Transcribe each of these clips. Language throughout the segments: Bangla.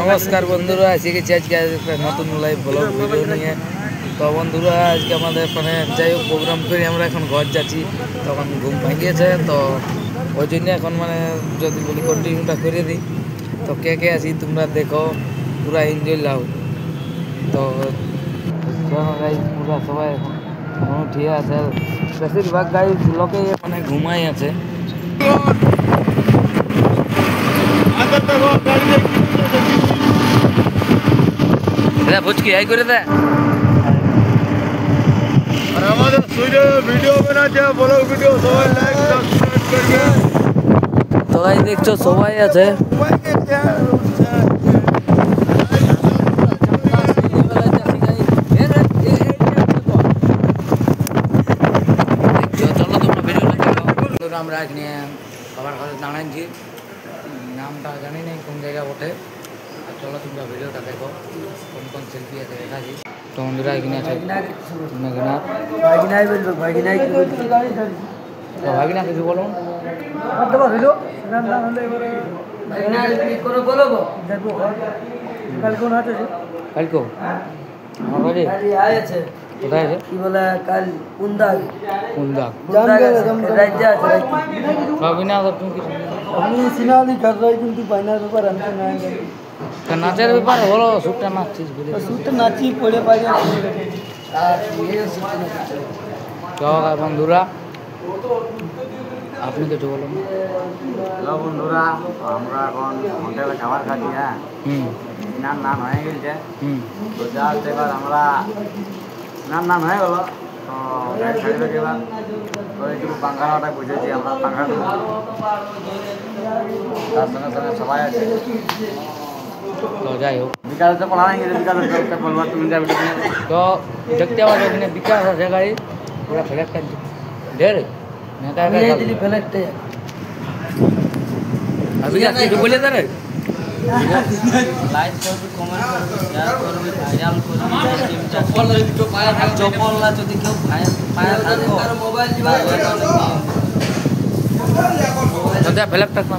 নমস্কার বন্ধুরা, এসে গেছি আজকে একটা নতুন লাইভ ব্লগ ভিডিও নিয়ে। তো বন্ধুরা আজকে আমাদের মানে যাই হোক প্রোগ্রাম করে আমরা এখন ঘর যাচ্ছি, তখন ঘুম ভাঙিয়েছে। তো ওই জন্য এখন মানে যদি বলি কন্টিনিউটা করে দিই। তো কে কে আছি তোমরা দেখো, পুরা এনজয় লাও। তো পুরা সবাই এখন ঠিক আছে, বেশিরভাগ গাড়ি লোকে মানে ঘুমাই আছে। বুঝকি হাই করে দে আর আমাদের সুইডে ভিডিও বানাচ্ছে, ব্লগ ভিডিও, সবাই লাইক সাবস্ক্রাইব করবে। সবাই দেখছো সবাই আছে। আমরা এখানে খাবার খাতে দাঁড়াচ্ছি, নামটা জানি না কোন জায়গায় ওঠে। চলো তোমরা ভিডিওটা দেখো, কোন কোন শিল্পী আছে দেখাচ্ছি। তো বন্ধুরা এখানে আছে ভাগিনা, কিছু বলো। কালকে কোথায় আছে কি বলে, কাল কুন্দাগ নাচের ব্যাপার হলো, শুটটা নাচছিস নাচি পড়ে পাই। বন্ধুরা আপনি কিছু বলুন। বন্ধুরা আমরা এখন হোটেলে খাবার খাচ্ছি। হ্যাঁ, নান হয়ে গেছে। তো জাস্ট এবার আমরা নান হয়ে গেল। তো এবার একটু পাঙ্খাটা বুঝেছি আমরা, পাঙ্খা তার সঙ্গে সঙ্গে সবাই আছে। তো যাই হোক, বিকালে তো পড়া হয়ে গেছে, বিকালে বলবো তুমি যাবে। তো দেখতে পাচ্ছ এখানে বিকাশ আছে গাড়ি, পুরো ফ্ল্যাট কাটছে ঢের নেতা দিলি ফ্ল্যাটে। अभी क्या কিছু বলে দাঁড়ে লাইক করবি, কমেন্ট করবি, শেয়ার করবি, ভাইরাল করবি। চপ্পল দুটো পায়া থাক, চপ্পললা যদি কেউ পায়া থাকো আর মোবাইল দিবা দাদা ফ্ল্যাটটা না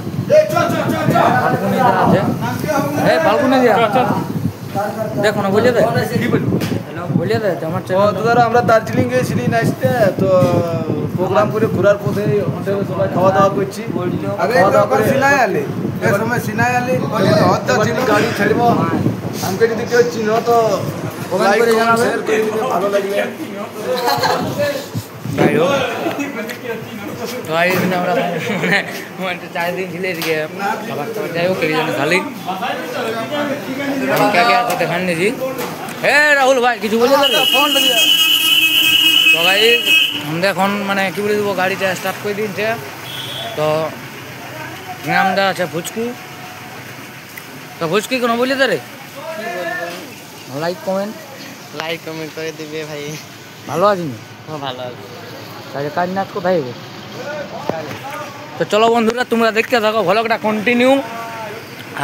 বালকনি আছে। এই বালকনি দিয়া দেখো না, বুঝে দে কি বলবো, বলে দে আমার দাদা। আমরা দার্জিলিং গেছিলি নাচতে, তো প্রোগ্রাম করে ঘোরার পথে হোটেলে সবাই খাওয়া দাওয়া করছি। গাড়ি ছাড়ব, আমাকে যদি কেউ চিনো তো কমেন্ট করে জানাবে, ভালো লাগবে। যাই হোক, তো এইদিন আমরা মানে 4 দিন ছিল এদিকে খাবার টাবার, যাই হোক এই জন্য খালি কে কে আছে দেখান নিয়েছি। হে রাহুল ভাই কিছু বলে ফোন। তো ভাই আমরা এখন মানে কী বলে দেবো, গাড়িটা স্টার্ট করে দিচ্ছে। তো নামটা আছে ফুচকু। তো ফুচকি কোনো বলি তো রে, লাইক কমেন্ট করে দিবে ভাই। ভালো আছি না? হ্যাঁ ভালো আছে। তাহলে কাজ নাচ কোথায় হবে? তো চলো বন্ধুরা তোমরা দেখতে থাকো ভ্লগটা কন্টিনিউ।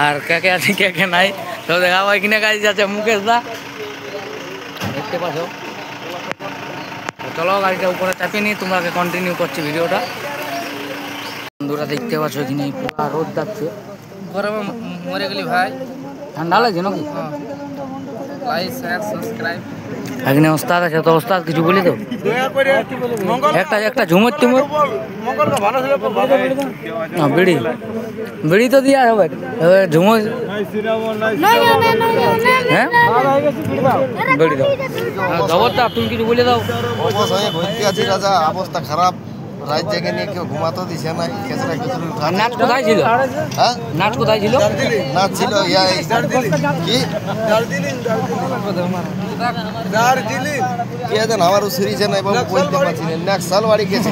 আর কে কে আছে কে কে নাই তো দেখাবো। এখানে কাজ আছে মুকেশ দা, দেখতে পাচ্ছ। তো চলো গাড়িটা উপরে চাপিয়ে নিই, তোমরাকে কন্টিনিউ করছি ভিডিওটা। বন্ধুরা দেখতে পাচ্ছ এখানে পুরো রোদ যাচ্ছে, গরমে মরে গেলি ভাই। ঠান্ডা লাগছে নাকি? Like share subscribe. এখানে ওস্তাদ আছে, তো ওস্তাদ কিছু বলি তো একটা ঝুমর টুমর বিড়ি বিড়ি তো দিয়া হবে ঝুমর। হ্যাঁ বিড়ি দাও, খবরটা তুমি কিছু বলে দাও। অবশ্যই ভর্তি আছি রাজা, অবস্থা খারাপ। রাত জেগে নিয়ে কেউ ঘুমাতে দিছে না। নাচ কোথায় ছিল? হ্যাঁ নাচ কোথায় ছিল? নাচ ছিল কি কে দেন আমারও সিরিজে নাই বাবু, বলতে পারছি না। নেক্সট সাল বাড়ি গেছে,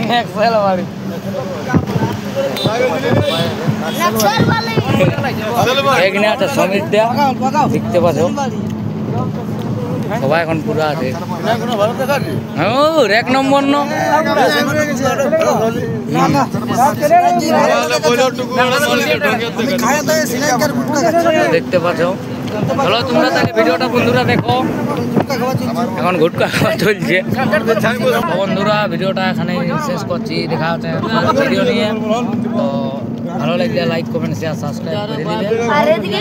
এখানে একটা সমিত দেয়া দেখতে পাচ্ছ, সবাই এখন পুরো আছে। এক নম্বর দেখতে পাচ্ছ। চলো তোমরা তাহলে ভিডিওটা বন্ধুরা দেখো, এখন গুটকা খাওয়া চলছে। বন্ধুরা ভিডিওটা এখানে শেষ করছি, দেখা হচ্ছে ভিডিও নিয়ে। তো ভালো লাগলে লাইক কমেন্ট শেয়ার সাবস্ক্রাইব করে দিবে। আর এদিকে